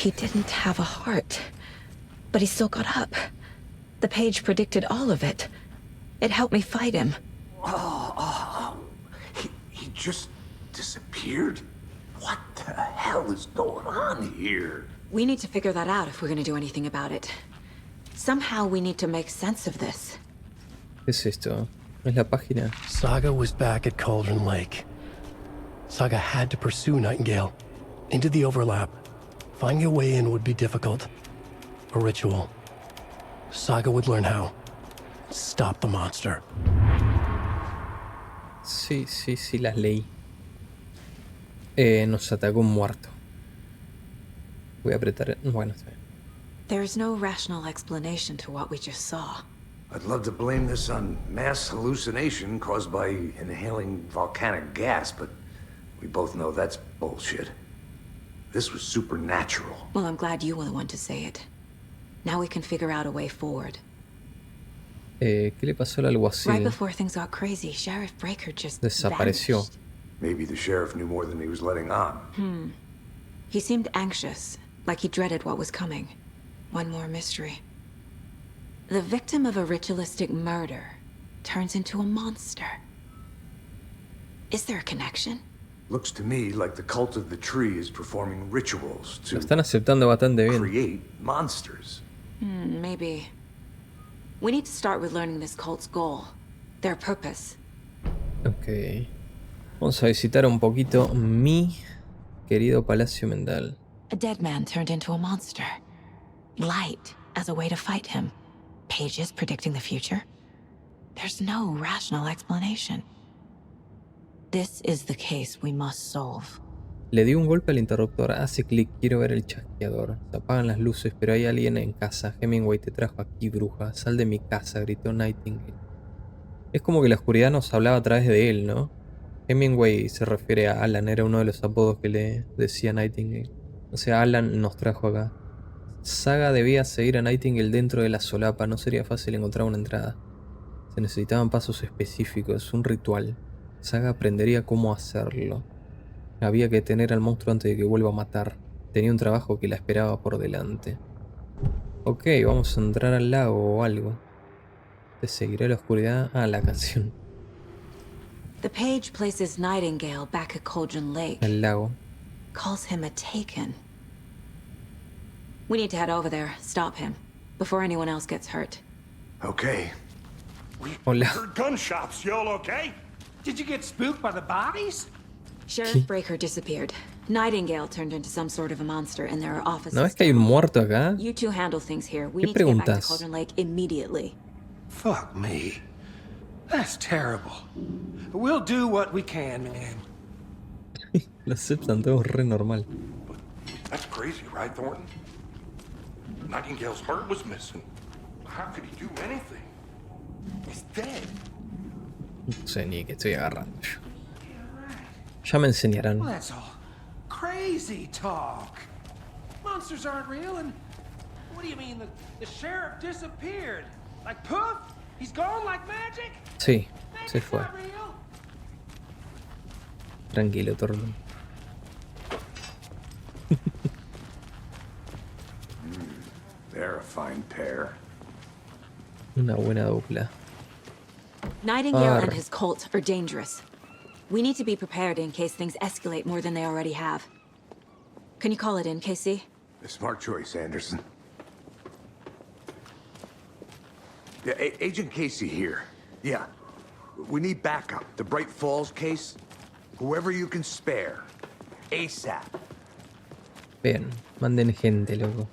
He didn't have a heart, but he still got up. The page predicted all of it. It helped me fight him. He just disappeared? What the hell is going on here? We need to figure that out if we're going to do anything about it. Somehow we need to make sense of this. ¿Qué es esto? ¿No es la página? Saga was back at Cauldron Lake. Saga had to pursue Nightingale into the overlap. Finding a way in would be difficult. A ritual. Saga would learn how. Stop the monster. Sí, las leí. Nos atacó un muerto. Voy a apretar... Bueno, está bien. There's no rational explanation to what we just saw. I'd love to blame this on mass hallucination caused by inhaling volcanic gas, but we both know that's bullshit. This was supernatural. Well, I'm glad you were the one to say it. Now we can figure out a way forward. ¿Qué le pasó al alguacil? Right before things got crazy, Sheriff Breaker just Desapareció. vanished. Maybe the sheriff knew more than he was letting on. He seemed anxious, like he dreaded what was coming. One more mystery. The victim of a ritualistic murder turns into a monster. Is there a connection? Looks to me like the cult of the tree is performing rituals Lo to están aceptando bastante bien. create monsters. Maybe. We need to start with learning this cult's goal. Their purpose. Ok. Vamos a visitar un poquito mi querido palacio mental. A dead man turned into a monster. Light as a way to fight him. Pages predicting the future. There's no rational explanation. This is the case we must solve. Le di un golpe al interruptor. Hace clic. Quiero ver el chasqueador. Se apagan las luces, pero hay alguien en casa. Hemingway te trajo aquí, bruja. Sal de mi casa, gritó Nightingale. Es como que la oscuridad nos hablaba a través de él, ¿no? Hemingway se refiere a Alan. Era uno de los apodos que le decía Nightingale. O sea, Alan nos trajo acá. Saga debía seguir a Nightingale dentro de la solapa. No sería fácil encontrar una entrada. Se necesitaban pasos específicos, un ritual. Saga aprendería cómo hacerlo. Había que detener al monstruo antes de que vuelva a matar. Tenía un trabajo que la esperaba por delante. Ok, vamos a entrar al lago o algo. ¿Te seguiré la oscuridad? Ah, la canción. The page places Nightingale back at Cauldron Lake. El lago. Calls him a taken. We need to head over there, stop him, before anyone else gets hurt. Okay. Hola. Heard gunshots, y'all okay? Did you get spooked by the bodies? Sheriff Breaker disappeared. Nightingale turned into some sort of a monster, and there are offices. ¿No ves que hay un muerto acá? You two handle things here. We ¿Qué need to get back to preguntas? Cauldron Lake immediately. Fuck me. That's terrible. We'll do what we can, man. Lo aceptan todos re normal. That's crazy, right, Thornton? Nightingale's heart was missing. How could he do anything? He's dead. No sé ni qué estoy agarrando. Ya me enseñarán. Well, that's all crazy talk. Monsters aren't real, and what do you mean the sheriff disappeared? Like poof? He's gone like magic? Sí, se Magic's fue. not real. Tranquilo, Thornton. They're a fine pair. Una buena dupla. Nightingale and Arre. his cult are dangerous. We need to be prepared in case things escalate more than they already have. Can you call it in, KC? A smart choice, Anderson. Yeah, Agent Casey here. Yeah. We need backup. The Bright Falls case. Whoever you can spare. ASAP. Bien, manden gente, loco.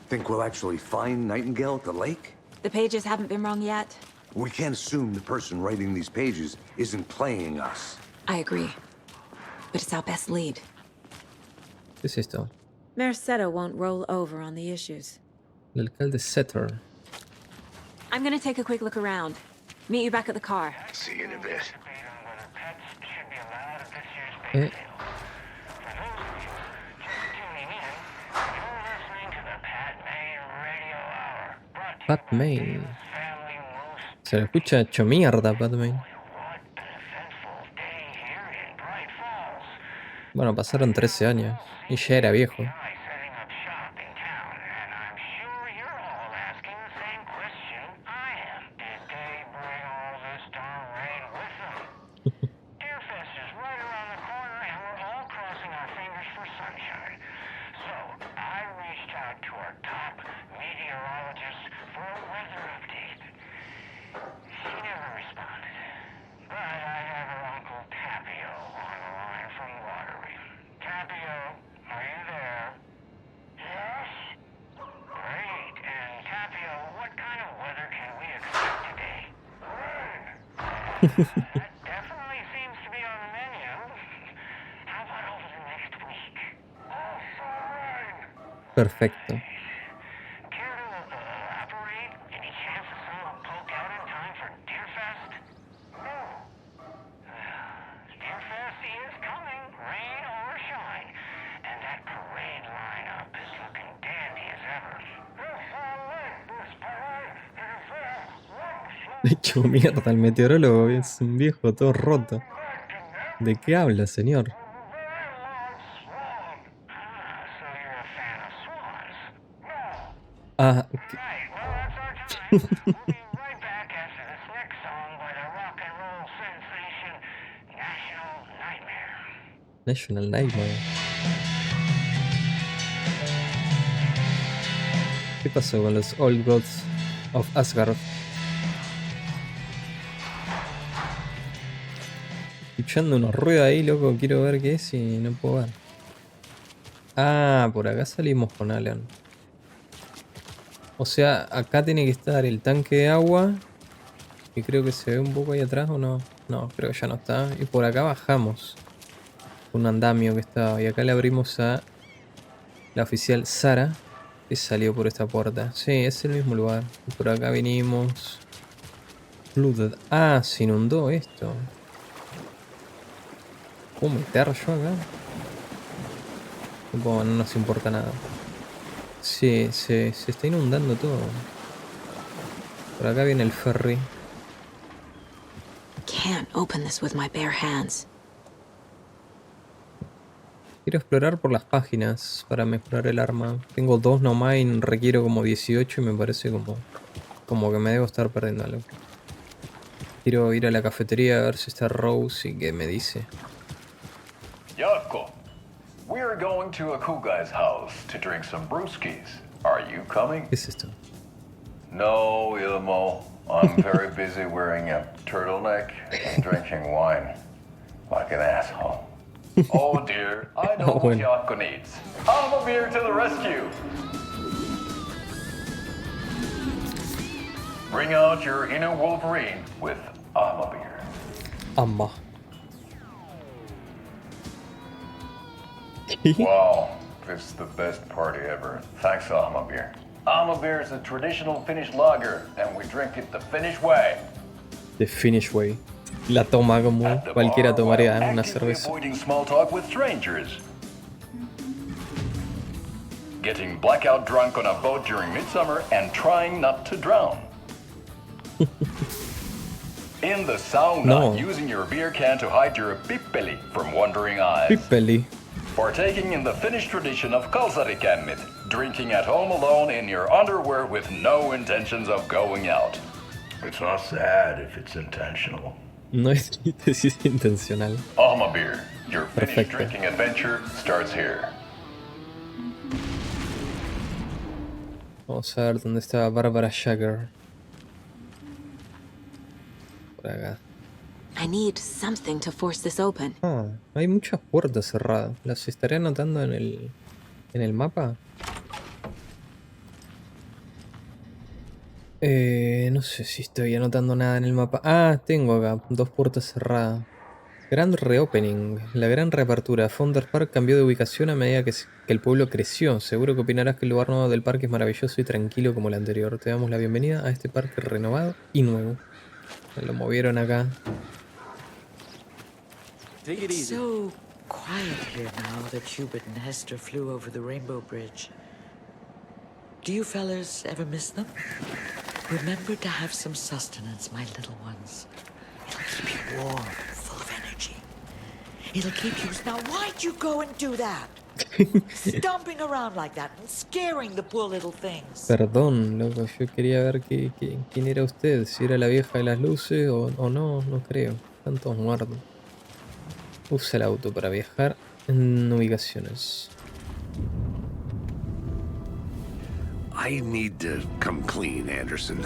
Think we'll actually find Nightingale at the lake? The pages haven't been wrong yet. We can't assume the person writing these pages isn't playing us. I agree. But it's our best lead. ¿Qué es esto? Mercedo won't roll over on the issues. El alcalde Setter. I'm gonna take a quick look around. Meet you back at the car. See you in a bit. Eh, Pat Main. Se lo escucha hecho mierda, Pat Main. Bueno, pasaron 13 años. Y ya era viejo. definitely seems to be on the menu. How about over the next week? Oh, fine. Perfecto. Care to elaborate? Any chance the sun will poke out in time for Deerfest? No. Deerfest is coming, rain or shine, and that parade lineup is looking dandy as ever. Hecho mierda, el meteorólogo es un viejo todo roto. ¿De qué habla, señor? Ah, ok. National Nightmare. ¿Qué pasó con los Old Gods of Asgard? Escuchando unos ruidos ahí, loco, quiero ver qué es y no puedo ver. Ah, por acá salimos con Alan. O sea, acá tiene que estar el tanque de agua. Y creo que se ve un poco ahí atrás, ¿o no? No, creo que ya no está. Y por acá bajamos. Un andamio que estaba. Y acá le abrimos a la oficial Sara, que salió por esta puerta. Sí, es el mismo lugar. Y por acá vinimos. Flooded. Ah, se inundó esto. ¿Puedo meter yo acá? Bueno, no nos importa nada. Sí, se está inundando todo. Por acá viene el ferry. Can't open this with my bare hands. Quiero explorar por las páginas para mejorar el arma. Tengo 2 nomás y requiero como 18 y me parece como que me debo estar perdiendo algo. Quiero ir a la cafetería a ver si está Rose y qué me dice. Yako, we're going to a cool guy's house to drink some brewskis. Are you coming? ¿Qué es esto? No, Ilmo. I'm very busy wearing a turtleneck and drinking wine. Like an asshole. Oh dear, I know what Yako needs. I'm a beer to the rescue. Bring out your inner Wolverine with I'm a beer. Amma. Wow, this is the best party ever. Thanks, Alma Beer. Alma Beer is a traditional Finnish lager, and we drink it the Finnish way. The Finnish way. La toma como cualquiera tomaría una cerveza. Avoiding small talk with strangers. Getting blackout drunk on a boat during midsummer and trying not to drown. In the sauna, using your beer can to hide your pippeli from wandering eyes. Pippeli. Partaking in the Finnish tradition of kalsarikännit, drinking at home alone in your underwear with no intentions of going out. It's not sad if it's intentional. No es triste si es intencional. Alma Beer, your Finnish Perfecto. drinking adventure starts here. Vamos a ver dónde está Barbara Jagger. Por acá. I need something to force this open. Ah, hay muchas puertas cerradas. ¿Las estaré anotando en el mapa? No sé si estoy anotando nada en el mapa. Ah, tengo acá 2 puertas cerradas. Grand Reopening. La gran reapertura. Founders Park cambió de ubicación a medida que el pueblo creció. Seguro que opinarás que el lugar nuevo del parque es maravilloso y tranquilo como el anterior. Te damos la bienvenida a este parque renovado y nuevo. Lo movieron acá. It's so quiet here now that Hubert and Hester flew over the Rainbow Bridge. Do you fellas ever miss them? Remember to have some sustenance, my little ones. It'll keep you warm, full of energy. It'll keep you... Now, why'd you go and do that? Stomping around like that and scaring the poor little things. Perdón, loco, yo quería ver quién era usted, si era la vieja de las luces o no, no creo. Están todos muertos. Usa el auto para viajar en ubicaciones. I need to come clean, Anderson.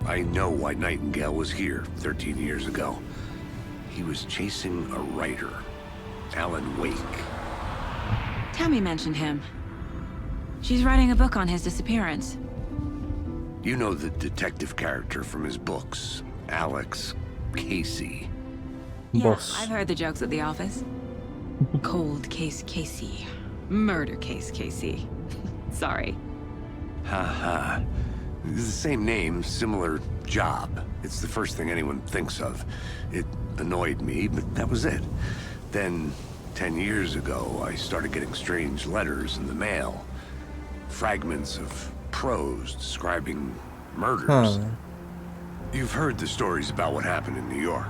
I know why Nightingale was here 13 years ago. He was chasing a writer, Alan Wake. Tammy mentioned him. She's writing a book on his disappearance. You know the detective character from his books, Alex, Casey. Yeah, Boss. I've heard the jokes at the office. Cold case Casey. Murder case Casey. Sorry. Haha. It's the same name, similar job. It's the first thing anyone thinks of. It annoyed me, but that was it. Then, 10 years ago, I started getting strange letters in the mail. Fragments of prose describing murders. Huh. You've heard the stories about what happened in New York.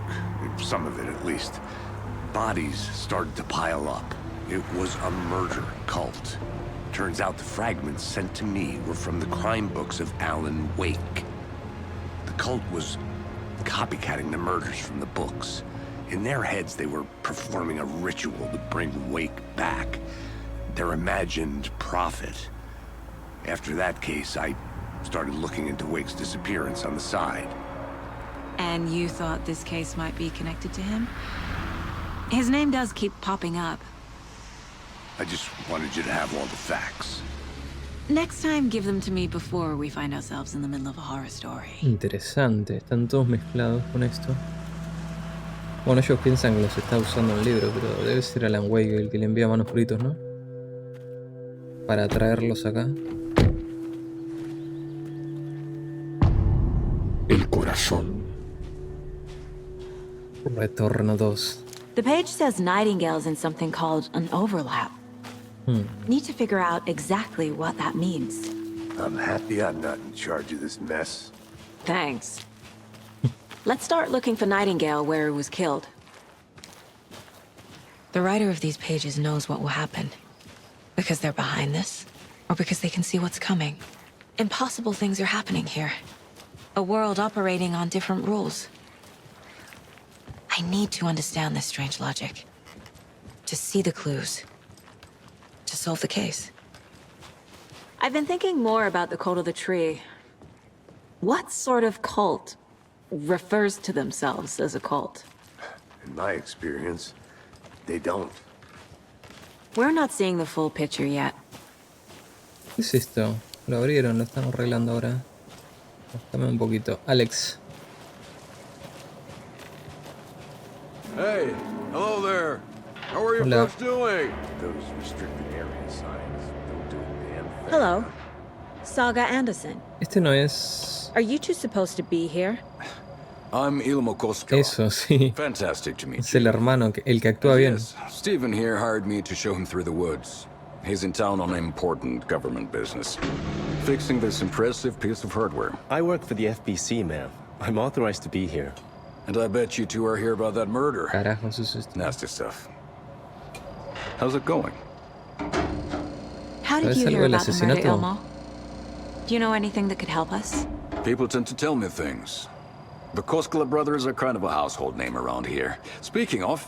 Some of it, at least. Bodies started to pile up. It was a murder cult. Turns out the fragments sent to me were from the crime books of Alan Wake. The cult was copycatting the murders from the books. In their heads, they were performing a ritual to bring Wake back. Their imagined prophet. After that case, I started looking into Wake's disappearance on the side. And you thought this case might be connected to him? His name does keep popping up. I just wanted you to have all the facts. Next time, give them to me before we find ourselves in the middle of a horror story. Interesante, están todos mezclados con esto. Bueno, ellos piensan que los está usando en el libro, pero debe ser Alan Wake el que le envía manuscritos, ¿no? Para traerlos acá. El corazón. Retorno 2. The page says Nightingale's in something called an overlap. Need to figure out exactly what that means. I'm happy I'm not in charge of this mess. Thanks. Let's start looking for Nightingale where he was killed. The writer of these pages knows what will happen. Because they're behind this, or because they can see what's coming. Impossible things are happening here. A world operating on different rules. I need to understand this strange logic. To see the clues. To solve the case. I've been thinking more about the cult of the tree. What sort of cult refers to themselves as a cult? In my experience, they don't. We're not seeing the full picture yet. ¿Qué es esto? Lo abrieron, lo están arreglando ahora. Dame un poquito. Alex. Hey, hello there. How are you Hola. folks doing? Those restricted area signs don't do a damn thing. Hello. Saga Anderson. Este no es... Are you two supposed to be here? I'm Ilmo Koska. Eso, sí. Fantastic to meet Es you. el hermano, el que actúa bien. Yes, Stephen here hired me to show him through the woods. He's in town on important government business, fixing this impressive piece of hardware. I work for the FBC, ma'am. I'm authorized to be here. And I bet you two are here about that murder. Carajos, es esto. Nasty stuff. How's it going? How did ¿Sabes you algo hear del about the murder, asesinato? Ilmo? Do you know anything that could help us? People tend to tell me things. The Koskela brothers are kind of a household name around here. Speaking of,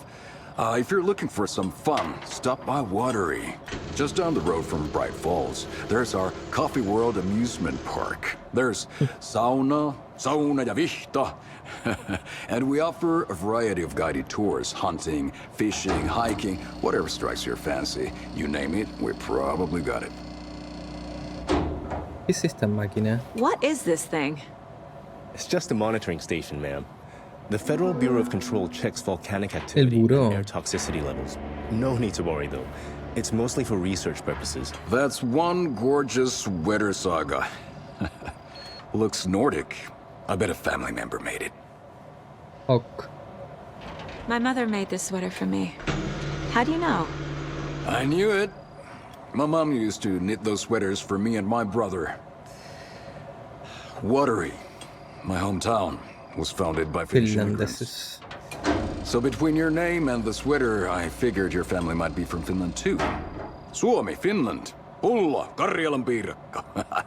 if you're looking for some fun, stop by Watery. Just down the road from Bright Falls, there's our Coffee World amusement park. There's sauna ja vihta. And we offer a variety of guided tours, hunting, fishing, hiking, whatever strikes your fancy. You name it, we probably got it. ¿Qué es esta máquina? What is this thing? It's just a monitoring station, ma'am. The Federal Bureau of Control checks volcanic activity Buró. and air toxicity levels. No need to worry, though. It's mostly for research purposes. That's one gorgeous sweater, Saga. Looks Nordic. I bet a family member made it. Ok. My mother made this sweater for me. How do you know? I knew it. My mom used to knit those sweaters for me and my brother. Watery, my hometown, was founded by Finnish immigrants. Finlandeses. So between your name and the sweater, I figured your family might be from Finland too. Suomi, Finland. Pulla, Karjalan piirakka.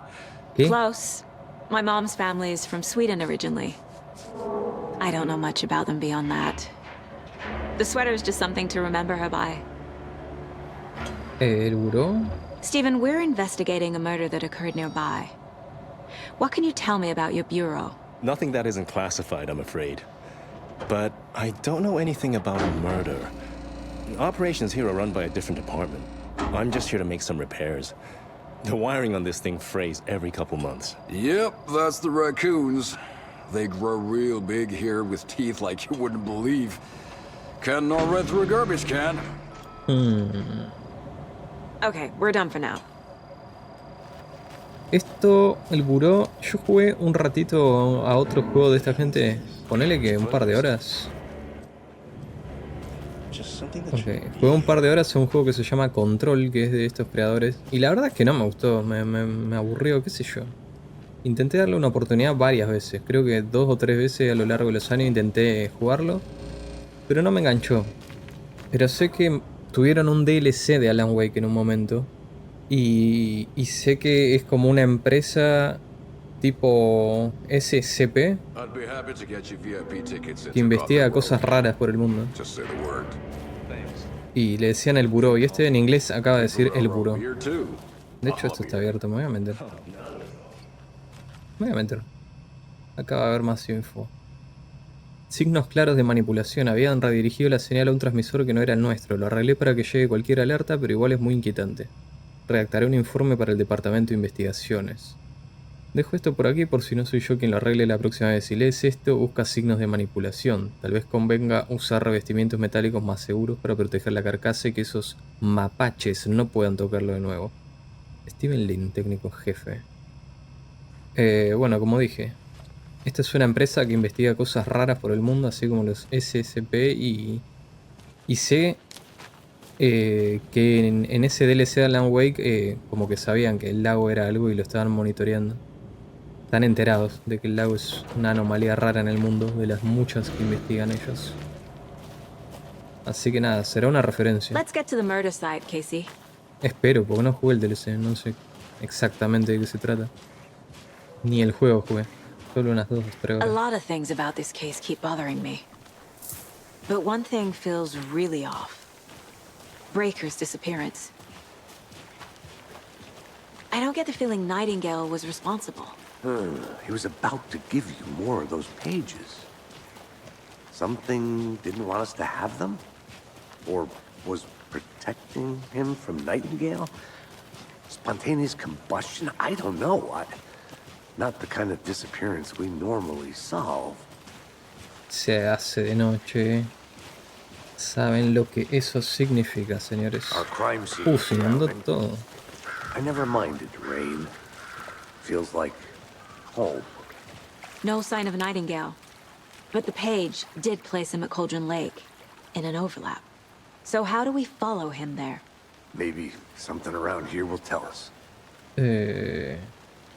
¿Qué? Close. My mom's family is from Sweden originally. I don't know much about them beyond that. The sweater is just something to remember her by. ¿El buró? Stephen, we're investigating a murder that occurred nearby. What can you tell me about your bureau? Nothing that isn't classified, I'm afraid. But I don't know anything about a murder. Operations here are run by a different department. I'm just here to make some repairs. The wiring on this thing frays every couple months. Yep, that's the raccoons. They grow real big here with teeth like you wouldn't believe. Can no run through a garbage can. Okay, we're done for now. Esto, el buró, yo jugué un ratito a otro juego de esta gente. Ponele que un par de horas. Ok, jugué un par de horas a un juego que se llama Control, que es de estos creadores. Y la verdad es que no me gustó, me aburrió, qué sé yo. Intenté darle una oportunidad varias veces. Creo que 2 o 3 veces a lo largo de los años intenté jugarlo. Pero no me enganchó. Pero sé que tuvieron un DLC de Alan Wake en un momento. Y sé que es como una empresa tipo SCP I'd be happy to get you VIP tickets que investiga cosas raras por el mundo. Just say the word. Y le decían el buró. Y este en inglés acaba de decir el buró. De hecho esto está abierto, me voy a meter. Me voy a meter. Acá va a haber más info. Signos claros de manipulación. Habían redirigido la señal a un transmisor que no era el nuestro. Lo arreglé para que llegue cualquier alerta, pero igual es muy inquietante. Redactaré un informe para el departamento de investigaciones. Dejo esto por aquí por si no soy yo quien lo arregle la próxima vez. Si lees esto, busca signos de manipulación. Tal vez convenga usar revestimientos metálicos más seguros para proteger la carcasa y que esos mapaches no puedan tocarlo de nuevo. Steven Lin, técnico jefe. Bueno, como dije, esta es una empresa que investiga cosas raras por el mundo, así como los SCP, y sé que en ese DLC de Alan Wake como que sabían que el lago era algo y lo estaban monitoreando. Están enterados de que el lago es una anomalía rara en el mundo, de las muchas que investigan ellos. Así que nada, será una referencia. Let's get to the murder site, Casey. Espero, porque no jugué el DLC, no sé exactamente de qué se trata. Ni el juego jugué, solo unas 2 o 3 A horas. lot of things about this case keep bothering me. But one thing feels really off. Breaker's disappearance. I don't get the feeling Nightingale was responsible. He was about to give you more of those pages. Something didn't want us to have them? Or was protecting him from Nightingale? Spontaneous combustion? I don't know. Not the kind of disappearance we normally solve. Se hace de noche. ¿Saben lo que eso significa, señores? Our crime scene. Se inundó todo. I never minded rain. Feels like home. No sign of Nightingale. But the page did place him at Cauldron Lake, in an overlap. So how do we follow him there? Maybe something around here will tell us.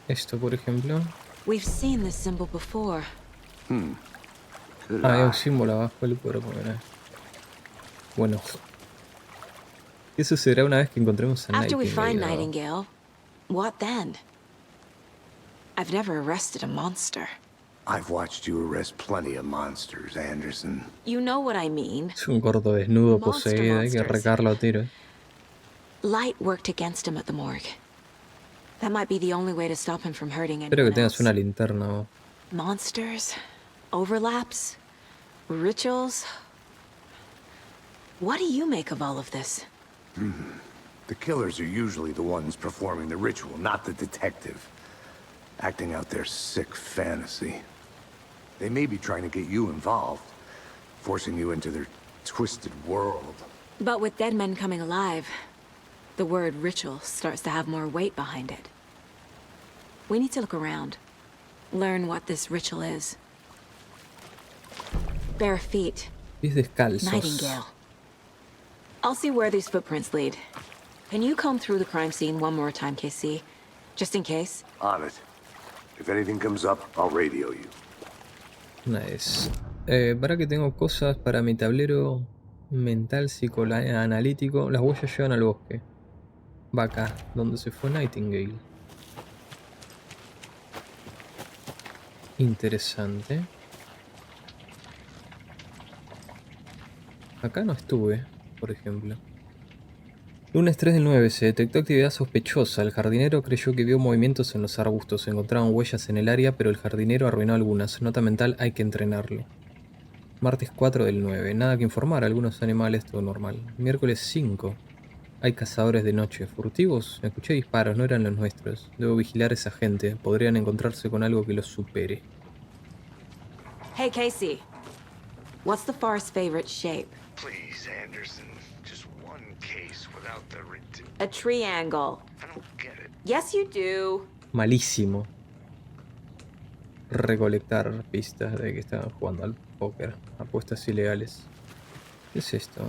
Esto, por ejemplo. We've seen this symbol before. Hay un símbolo abajo del cuerpo, mira. Bueno. ¿Qué sucederá una vez que encontremos a After we find Nightingale? Nightingale, what then? I've never arrested a monster. I've watched you arrest plenty of monsters, Anderson. You know what I mean. Es un gordo desnudo poseído, hay que monsters. recarlo a tiros. Light worked against him at the morgue. That might be the only way to stop him from hurting Espero que anyone tengas else. una linterna. Vos. Monsters, overlaps, rituals. What do you make of all of this? The killers are usually the ones performing the ritual, not the detective. Acting out their sick fantasy. They may be trying to get you involved, forcing you into their twisted world. But with dead men coming alive, the word ritual starts to have more weight behind it. We need to look around, learn what this ritual is. Bare feet, Pies descalzos. Nightingale. I'll see where these footprints lead. Can you comb through the crime scene one more time, KC? Just in case? On it. If anything comes up, I'll radio you. Nice. Para que tengo cosas para mi tablero mental psicoanalítico. Las huellas llevan al bosque. Va acá, donde se fue Nightingale. Interesante. Acá no estuve, por ejemplo. Lunes 3 del 9. Se detectó actividad sospechosa. El jardinero creyó que vio movimientos en los arbustos. Se encontraron huellas en el área, pero el jardinero arruinó algunas. Nota mental, hay que entrenarlo. Martes 4 del 9. Nada que informar. Algunos animales, todo normal. Miércoles 5. Hay cazadores de noche. ¿Furtivos? Escuché disparos, no eran los nuestros. Debo vigilar a esa gente. Podrían encontrarse con algo que los supere. Hey, Casey. What's the far's favorite shape? Please, Anderson. Just one case without the A triangle. I don't get it. Yes, you do. Malísimo. Recolectar pistas de que estaban jugando al póker. Apuestas ilegales. ¿Qué es esto?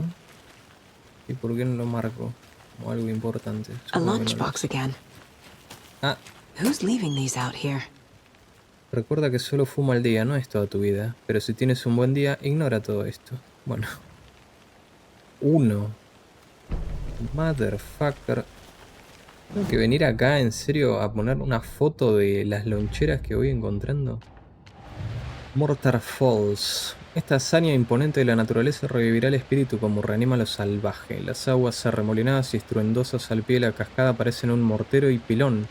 ¿Y por qué no lo marco como algo importante? A Supongo que no lo lunchbox sé. again. Ah, Who's leaving these out here? recuerda que solo fuma al día, no es toda tu vida. Pero si tienes un buen día, ignora todo esto. Bueno. 1. Motherfucker. Tengo que venir acá en serio a poner una foto de las loncheras que voy encontrando. Mortar Falls. Esta hazaña imponente de la naturaleza revivirá el espíritu como reanima lo salvaje. Las aguas arremolinadas y estruendosas al pie de la cascada parecen un mortero y pilón,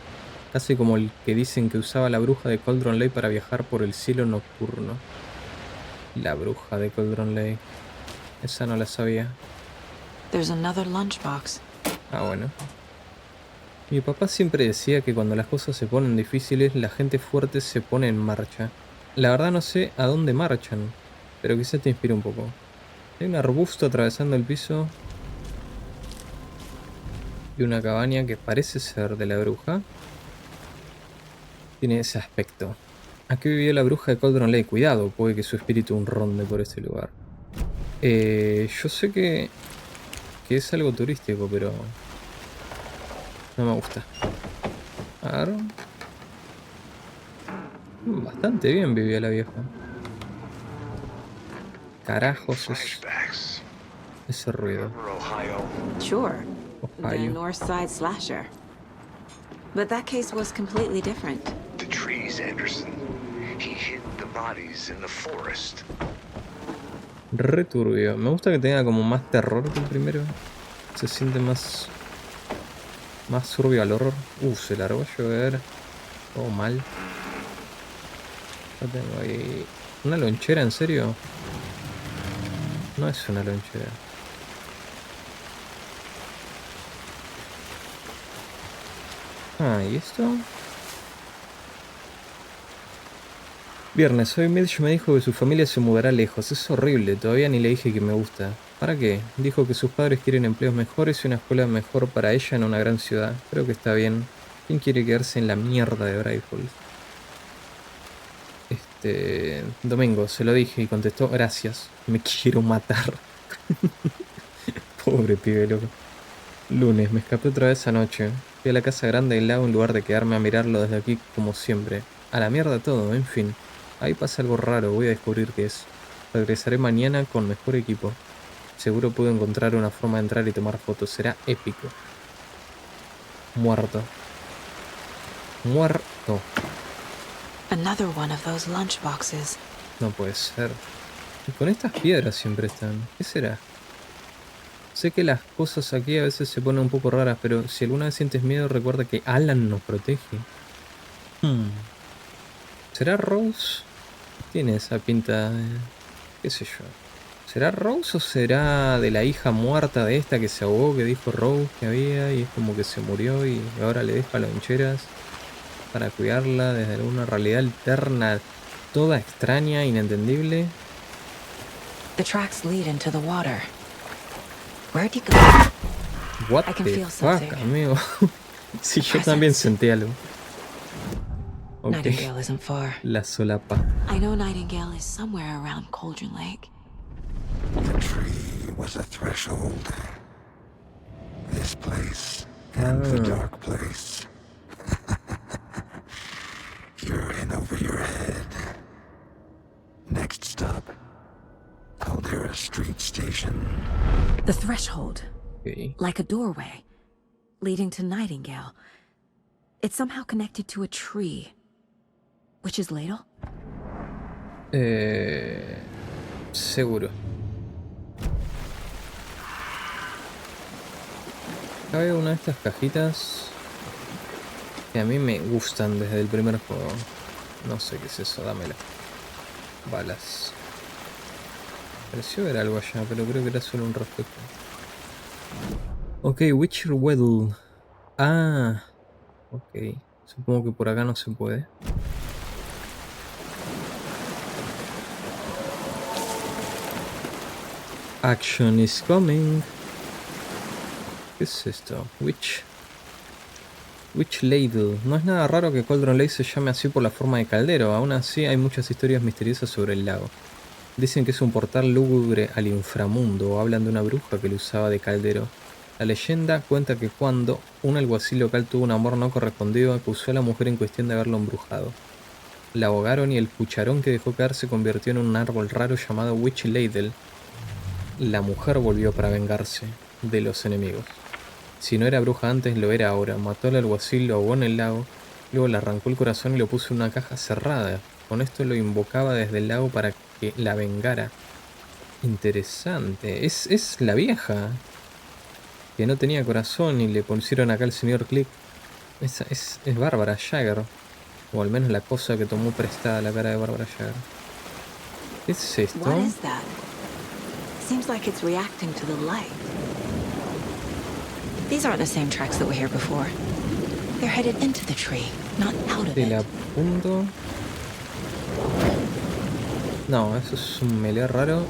casi como el que dicen que usaba la bruja de Cauldron Lake para viajar por el cielo nocturno. La bruja de Cauldron Lake. Esa no la sabía. There's another lunchbox. Ah, bueno. Mi papá siempre decía que cuando las cosas se ponen difíciles, la gente fuerte se pone en marcha. La verdad no sé a dónde marchan, pero quizá te inspire un poco. Hay un arbusto atravesando el piso y una cabaña que parece ser de la bruja. Tiene ese aspecto. Aquí vivió la bruja de Cauldron Lake. Cuidado, puede que su espíritu ronde por este lugar. Yo sé que es algo turístico, pero no me gusta. A ver. Bastante bien vivía la vieja. Carajos ese ruido. Sure. The Ohio. North Side Slasher. But that case was completely different. The trees, Anderson. He hid the bodies in the forest. Re turbio. Me gusta que tenga como más terror que el primero. Se siente más turbio al horror. Se largó a llover. Todo mal. Ya tengo ahí... ¿Una lonchera, en serio? No es una lonchera. Ah, ¿y esto? Viernes, hoy Mitch me dijo que su familia se mudará lejos. Es horrible, todavía ni le dije que me gusta. ¿Para qué? Dijo que sus padres quieren empleos mejores y una escuela mejor para ella en una gran ciudad. Creo que está bien. ¿Quién quiere quedarse en la mierda de Bright Falls? Domingo, se lo dije y contestó, gracias. Me quiero matar. Pobre pibe, loco. Lunes, me escapé otra vez anoche. Fui a la casa grande del lago en lugar de quedarme a mirarlo desde aquí como siempre. A la mierda todo, en fin. Ahí pasa algo raro, voy a descubrir qué es. Regresaré mañana con mejor equipo. Seguro puedo encontrar una forma de entrar y tomar fotos. Será épico. Muerto. Muerto. Another one of those lunchboxes. No puede ser. Y con estas piedras siempre están. ¿Qué será? Sé que las cosas aquí a veces se ponen un poco raras, pero si alguna vez sientes miedo, recuerda que Alan nos protege. ¿Será Rose? Tiene esa pinta de... qué sé yo. ¿Será Rose o será de la hija muerta de esta que se ahogó, que dijo Rose que había y es como que se murió y ahora le deja loncheras para cuidarla desde alguna realidad alterna, toda extraña, inentendible? The tracks lead into the water. Where'd you go? What I can the feel fuck, something. amigo. Sí, yo también sentí algo. Ok, Nightingale isn't far. la solapa. I know Nightingale is somewhere around Cauldron Lake. The tree was a threshold. This place and the dark place. You're in over your head. Next stop, Caldera Street Station. The threshold. Ok. Like a doorway. Leading to Nightingale. It's somehow connected to a tree. Witch's Ladle? Seguro. Acá veo una de estas cajitas que a mí me gustan desde el primer juego. No sé qué es eso, dámela. Balas. Pareció ver algo allá, pero creo que era solo un reflejo. Ok, Witcher Weddle. Ah, ok. Supongo que por acá no se puede. Action is coming. ¿Qué es esto? Witch Ladle. No es nada raro que Cauldron Lake se llame así por la forma de caldero. Aún así hay muchas historias misteriosas sobre el lago. Dicen que es un portal lúgubre al inframundo, o hablan de una bruja que lo usaba de caldero. La leyenda cuenta que cuando un alguacil local tuvo un amor no correspondido, acusó a la mujer en cuestión de haberlo embrujado. La ahogaron y el cucharón que dejó caer se convirtió en un árbol raro llamado Witch Ladle. La mujer volvió para vengarse de los enemigos. Si no era bruja antes, lo era ahora. Mató al alguacil, lo ahogó en el lago, luego le arrancó el corazón y lo puso en una caja cerrada. Con esto lo invocaba desde el lago para que la vengara. Interesante. Es la vieja que no tenía corazón y le pusieron acá el señor Click. Es Bárbara Jäger. O al menos la cosa que tomó prestada la cara de Bárbara Jäger. ¿Qué es esto? What is that? Seems like it's reacting to the light. These aren't the same tracks that were here before. They're headed into the tree, not out of Te it. la apunto. No, eso es un melee raro.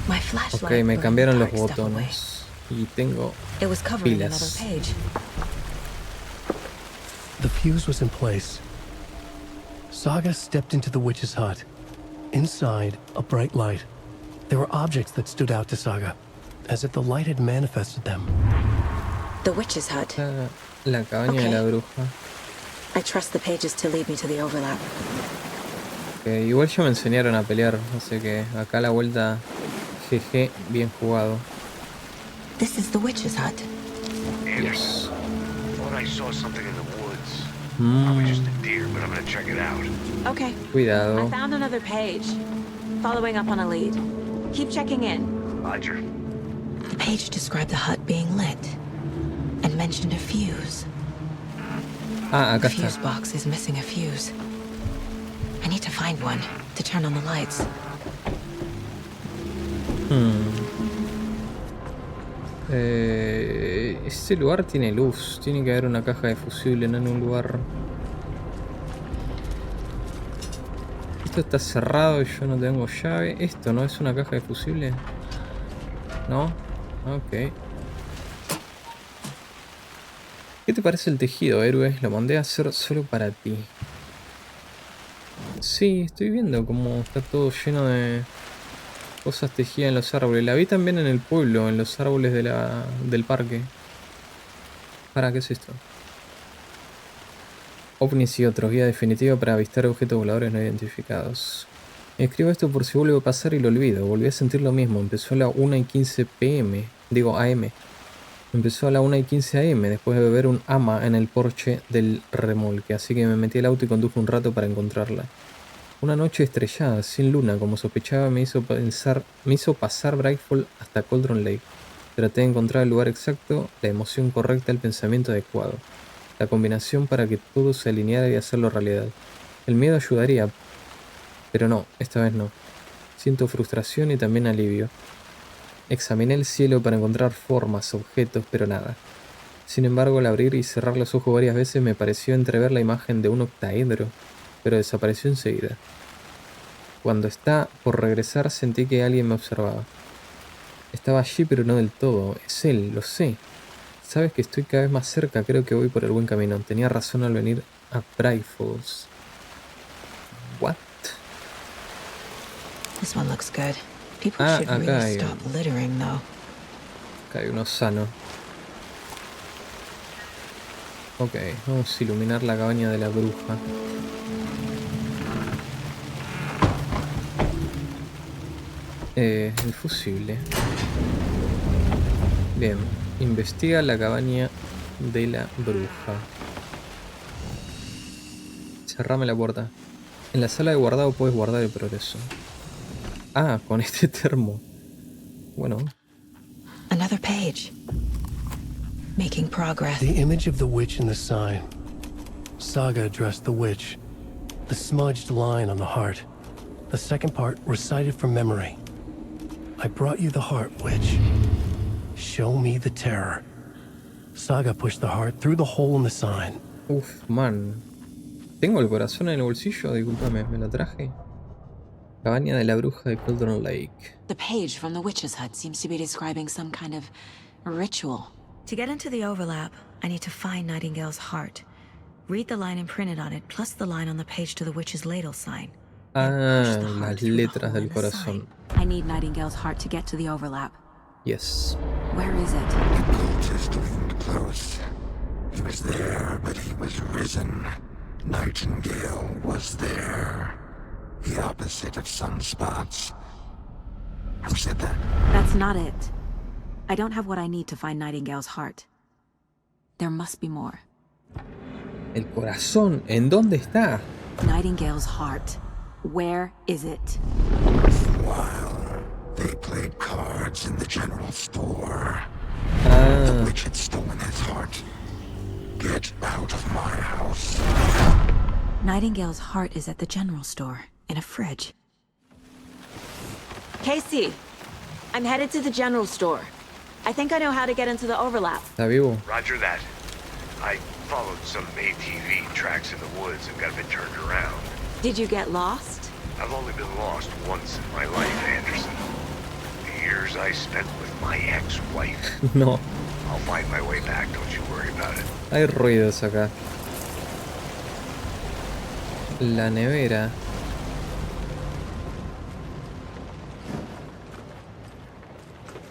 My flashlight Ok, me burned cambiaron los dark stuff away. botones. Y tengo It was covering another pilas. page. The fuse was in place. Saga stepped into the witch's hut. Inside, a bright light. There were objects that stood out to Saga, as if the light had manifested them. The witch's hut. La cabaña de la bruja. I trust the pages to lead me to the overlap. Ok, igual ya me enseñaron a pelear, así que acá la vuelta. GG, bien jugado. This is the witch's hut. Yes. Thought I saw something in the woods. Probably just a deer, but I'm gonna check it out. Okay. Cuidado. I found another page. Following up on a lead. Keep checking in. Roger. The page described the hut being lit and mentioned a fuse. Ah, The acá fuse está. box is missing a fuse. I need to find one to turn on the lights. Este lugar tiene luz. Tiene que haber una caja de fusible en un lugar. Esto está cerrado y yo no tengo llave. ¿Esto no es una caja de fusible? ¿No? Ok. ¿Qué te parece el tejido, héroe? Lo mandé a hacer solo para ti. Sí, estoy viendo cómo está todo lleno de cosas tejidas en los árboles. La vi también en el pueblo, en los árboles del parque. ¿Para qué es esto? OVNIs y otros, guía definitiva para avistar objetos voladores no identificados. Escribo esto por si vuelve a pasar y lo olvido. Volví a sentir lo mismo. Empezó a la 1:15 PM. Digo AM. Empezó a la 1:15 AM después de beber un ama en el porche del remolque. Así que me metí al auto y conduje un rato para encontrarla. Una noche estrellada, sin luna, como sospechaba, me hizo pasar Brightfall hasta Cauldron Lake. Traté de encontrar el lugar exacto, la emoción correcta, el pensamiento adecuado. La combinación para que todo se alineara y hacerlo realidad. El miedo ayudaría, pero no, esta vez no. Siento frustración y también alivio. Examiné el cielo para encontrar formas, objetos, pero nada. Sin embargo, al abrir y cerrar los ojos varias veces me pareció entrever la imagen de un octaedro, pero desapareció enseguida. Cuando está por regresar sentí que alguien me observaba. Estaba allí pero no del todo. Es él, lo sé. Sabes que estoy cada vez más cerca, creo que voy por el buen camino. Tenía razón al venir a Bright Falls. What? This one looks good. People Ah, should acá really hay stop littering, though. Acá hay uno sano. Ok, vamos a iluminar la cabaña de la bruja. El fusible. Bien, investiga la cabaña de la bruja. Cerrame la puerta. En la sala de guardado puedes guardar el progreso. Ah, con este termo. Bueno. Another page. Making progress. The image of the witch in the sign. Saga addressed the witch. The smudged line on the heart. The second part recited from memory. I brought you the heart, witch. Show me the terror. Saga pushed the heart through the hole in the sign. Uf, man. ¿Tengo el corazón en el bolsillo? Discúlpame, ¿me lo traje? Cabaña de la bruja de Cauldron Lake. The page from the witch's hut seems to be describing some kind of ritual. To get into the overlap, I need to find Nightingale's heart. Read the line imprinted on it, plus the line on the page to the witch's ladle sign. Ah, las letras del corazón. I need Nightingale's heart to get to the overlap. Yes. Where is it? The cultist wasn't close. He was there, but he was risen. Nightingale was there. The opposite of sunspots. Who said that? That's not it. I don't have what I need to find Nightingale's heart. There must be more. El corazón, ¿en dónde está? Nightingale's heart. Where is it? While they played cards in the general store. The Ah, witch had stolen his heart. Get out of my house. Nightingale's heart is at the general store, in a fridge. Casey, I'm headed to the general store. I think I know how to get into the overlap. ¿está vivo? Roger that. I followed some ATV tracks in the woods and got a bit turned around. Did you get lost? I've only been lost once in my life, Anderson. The years I spent with my ex-wife. No, I'll find my way back, don't you worry about it. hay ruidos acá. La nevera.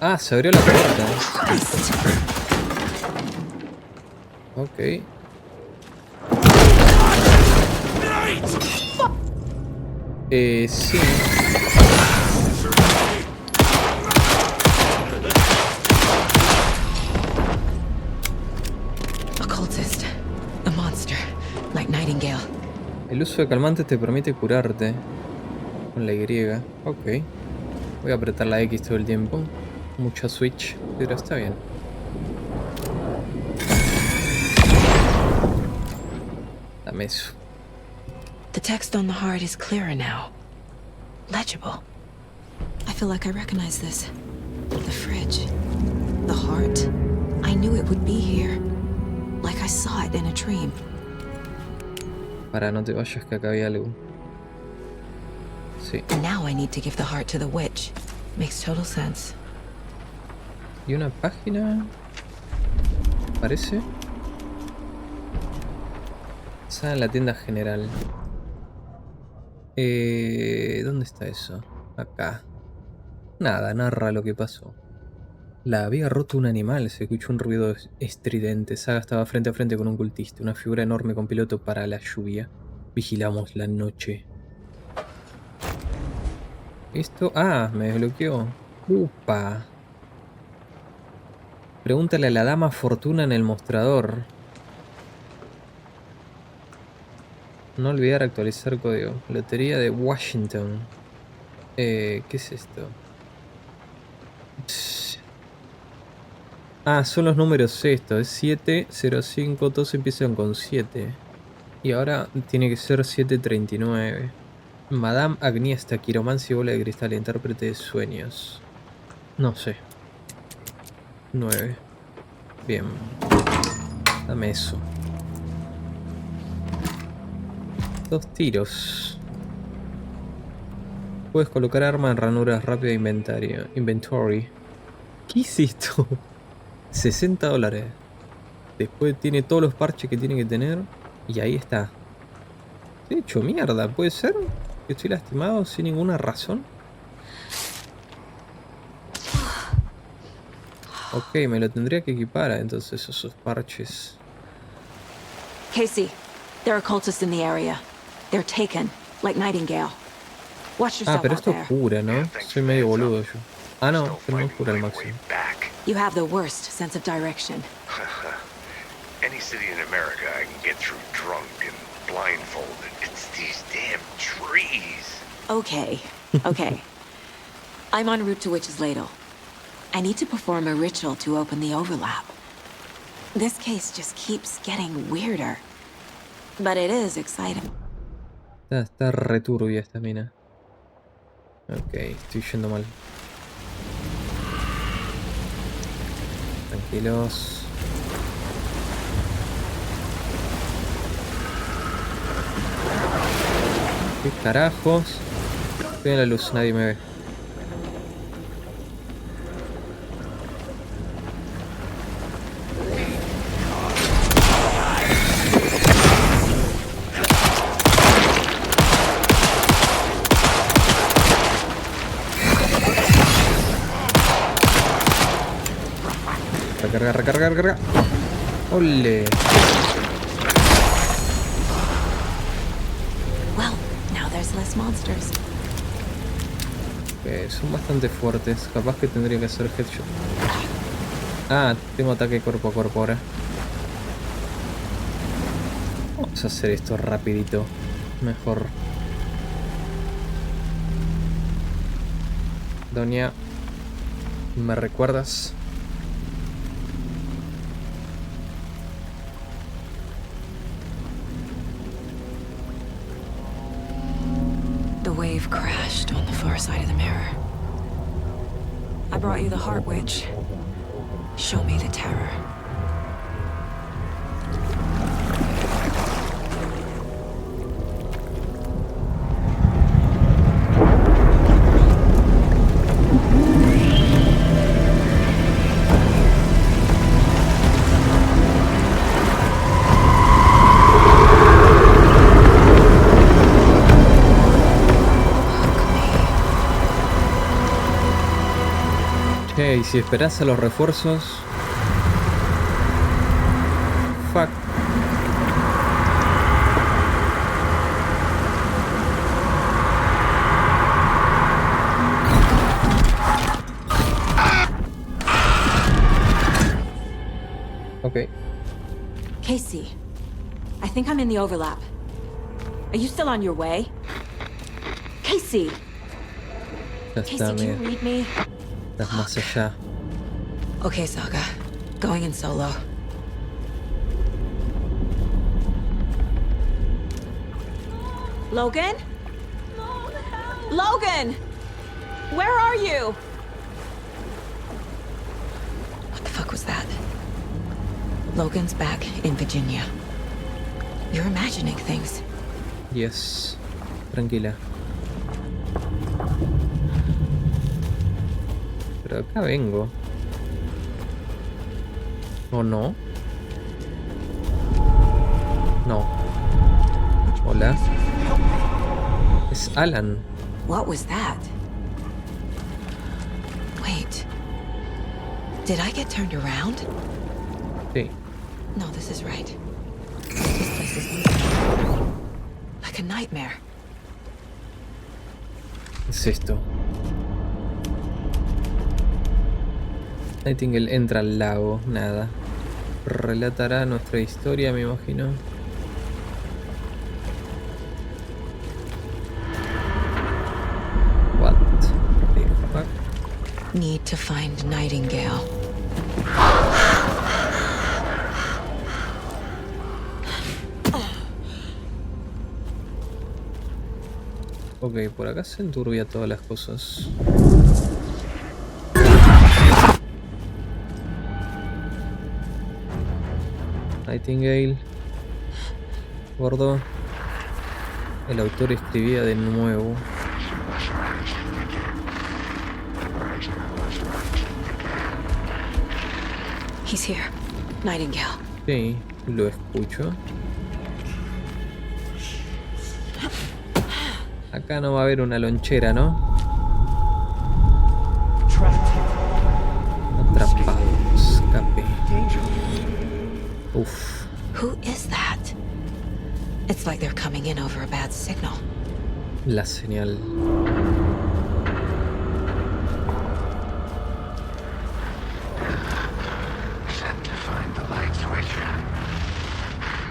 Ah, se abrió la puerta. Ok. Sí. A cultist. A monster. Like Nightingale. El uso de calmantes te permite curarte. Con la Y. Ok. Voy a apretar la X todo el tiempo. Mucha switch, pero está bien. Dame eso. The text on the heart is clearer now. Legible. I feel like I recognize this. The fridge. The heart. I knew it would be here. Like I saw it in a dream. Para, no te vayas que acá había algo. Sí. Now I need to give the heart to the witch. Makes total sense. Y una página. Parece. Está en la tienda general. ¿Dónde está eso? Acá. Nada, narra lo que pasó. La había roto un animal, se escuchó un ruido estridente. Saga estaba frente a frente con un cultista, una figura enorme con piloto para la lluvia. Vigilamos la noche. Esto... Ah, me desbloqueó. Upa. Pregúntale a la dama Fortuna en el mostrador. No olvidar actualizar código. Lotería de Washington. ¿Qué es esto? Ah, son los números estos. Es 7, 0, 5, todos empiezan con 7. Y ahora tiene que ser 739. Madame Agnieszta, quiromancia y bola de cristal, intérprete de sueños. No sé. 9. Bien. Dame eso. 2 tiros. Puedes colocar arma en ranuras rápida inventario. Inventory. ¿Qué es esto? $60. Después tiene todos los parches que tiene que tener. Y ahí está. Estoy hecho mierda, ¿puede ser? Que estoy lastimado sin ninguna razón. Ok, me lo tendría que equipar entonces esos parches. Casey, there are cultists in the area. They're taken, like Nightingale. Watch yourself Pero out esto there. cura, ¿no? Soy medio boludo yo. Ah, no, pero no cura al máximo. You have the worst sense of direction. Any city in America I can get through drunk and blindfolded. It's these damn trees. Okay, okay. I'm en route to Witch's Ladle. I need to perform a ritual to open the overlap. This case just keeps getting weirder. But it is exciting. Está returbia esta mina. Ok, estoy yendo mal. Tranquilos. ¿Qué carajos? Estoy en la luz, nadie me ve. Recarga, recarga, recarga. ¡Ole! Well, now there's less monsters. Son bastante fuertes. Capaz que tendría que hacer headshot. Ah, tengo ataque cuerpo a cuerpo ahora. Vamos a hacer esto rapidito. Mejor. Doña, ¿me recuerdas? The wave crashed on the far side of the mirror. I brought you the heart witch. Show me the terror. Y si esperás a los refuerzos... Fuck. Okay. Casey, I think I'm in the overlap. Are you still on your way? Casey! Ya Casey, está, do you amiga. read me? Estás más allá. Okay, Saga. Going in solo. Logan? Logan! Where are you? What the fuck was that? Logan's back in Virginia. You're imagining things. Yes. Tranquila. Pero acá vengo. ¿O no? No. Hola. Es Alan. What was that? Wait. Did I get turned around? Sí. No, this is right. This place is like a nightmare. ¿Qué es esto? Nightingale entra al lago. Nada. Relatará nuestra historia, me imagino. What the fuck? Need to find Nightingale. Ok, por acá se enturbia todas las cosas. Nightingale. Gordo. El autor escribía de nuevo. He's here. Nightingale. Sí, lo escucho. Acá no va a haber una lonchera, ¿no? Atrapado. Escape. Uf. Who is that? It's like they're coming in over a bad signal. La señal.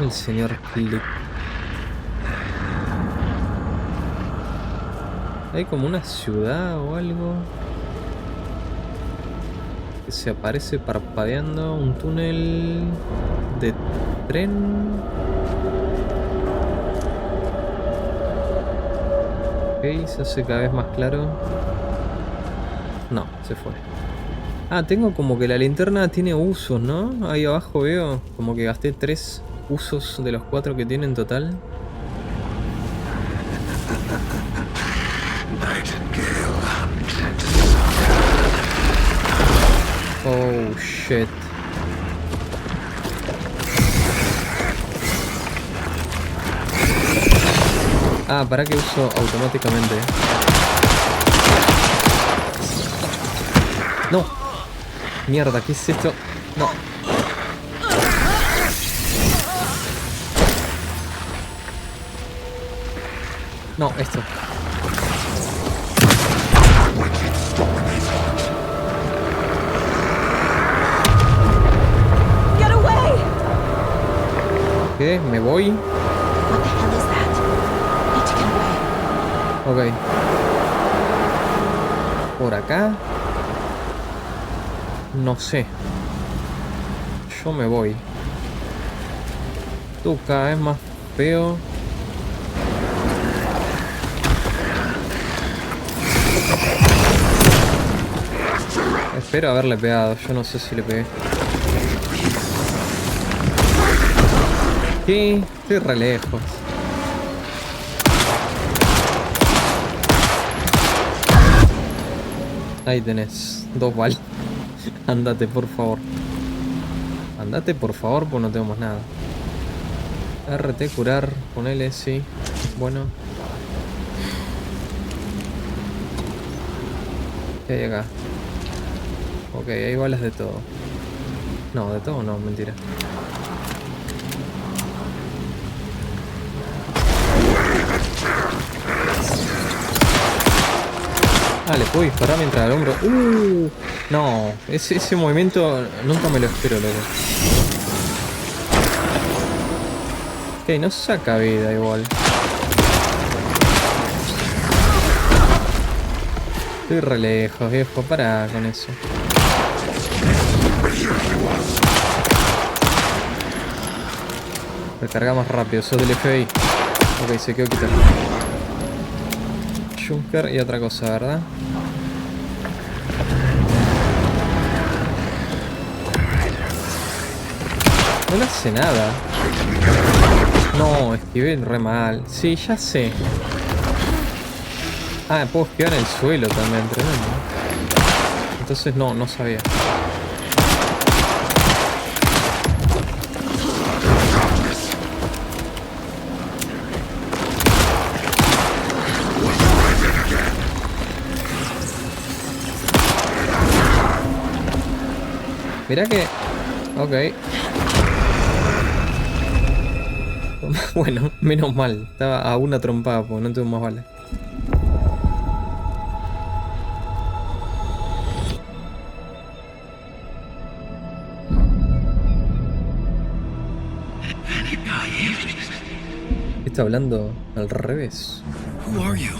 El señor Clip. Hay como una ciudad o algo que se aparece parpadeando. Un túnel de tren. Ok, se hace cada vez más claro. No, se fue. Ah, tengo como que la linterna tiene usos, ¿no? Ahí abajo veo como que gasté 3 usos de los 4 que tiene en total. Oh, shit. Ah, para que uso automáticamente. No. Mierda, ¿qué es esto? No. No, esto. Get away! ¿Qué? ¿Me voy? What the hell is that? Need to get away. Ok. Por acá. No sé. Yo me voy. Tú cada vez más feo. Espero haberle pegado. Yo no sé si le pegué. ¿Qué? Estoy re lejos. Ahí tenés. 2 balas. Ándate, por favor. Andate, por favor, pues no tengo más nada. RT, curar. Ponele, sí. Bueno. ¿Qué hay acá? Ok, hay balas de todo. No, de todo no, mentira. Ah, le puedo disparar mientras al hombro. No, ese movimiento nunca me lo espero, loco. Ok, no saca vida igual. Estoy re lejos, viejo, para con eso. Recarga más rápido, sos del FBI. Ok, se quedó quitado. Junker y otra cosa, ¿verdad? No le hace nada. No, esquivé re mal. Sí, ya sé. Ah, puedo esquivar en el suelo también, tremendo. Entonces no sabía. Mirá que... Ok. Bueno, menos mal. Estaba a una trompada porque no tengo más balas. Está hablando al revés. Who are you?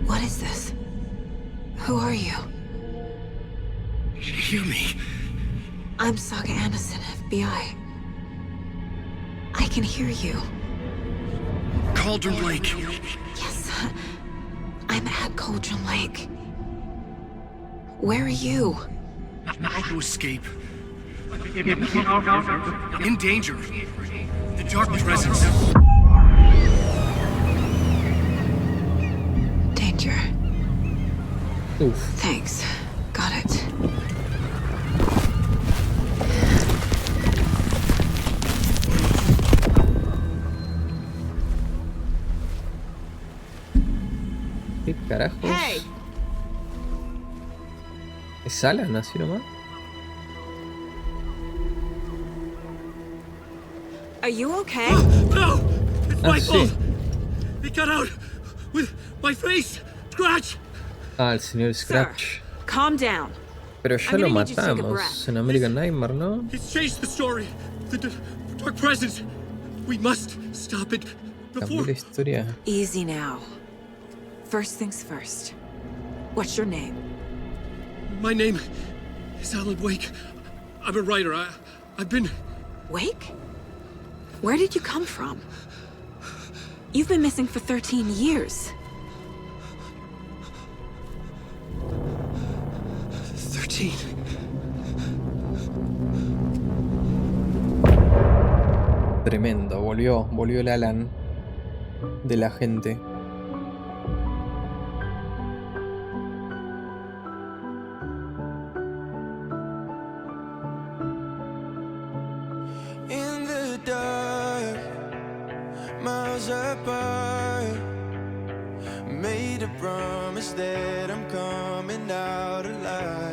What is this? Who are you? Hear me. I'm Saga Anderson, FBI. I can hear you. Cauldron Lake. Yes, I'm at Cauldron Lake. Where are you? How to escape. In danger. The dark presence. Danger. Uf. Thanks. Got it. ¿Qué carajos? Hey. ¿Es Alan así nomás? Are you okay? No! It's my sí. fault! It got out with my face! Scratch! Ah, el señor Scratch. Calm down. Pero ya I'm lo gonna need you to take a matamos breath. en American Nightmare, ¿no? It's changed the story. The dark presence. We must stop it Cambió before... la historia. Easy now. First things first. What's your name? My name is Alan Wake. I'm a writer. I've been... Wake? Where did you come from? You've been missing for 13 years. 13. Tremendo, volvió el Alan de la gente. promise that I'm coming out alive.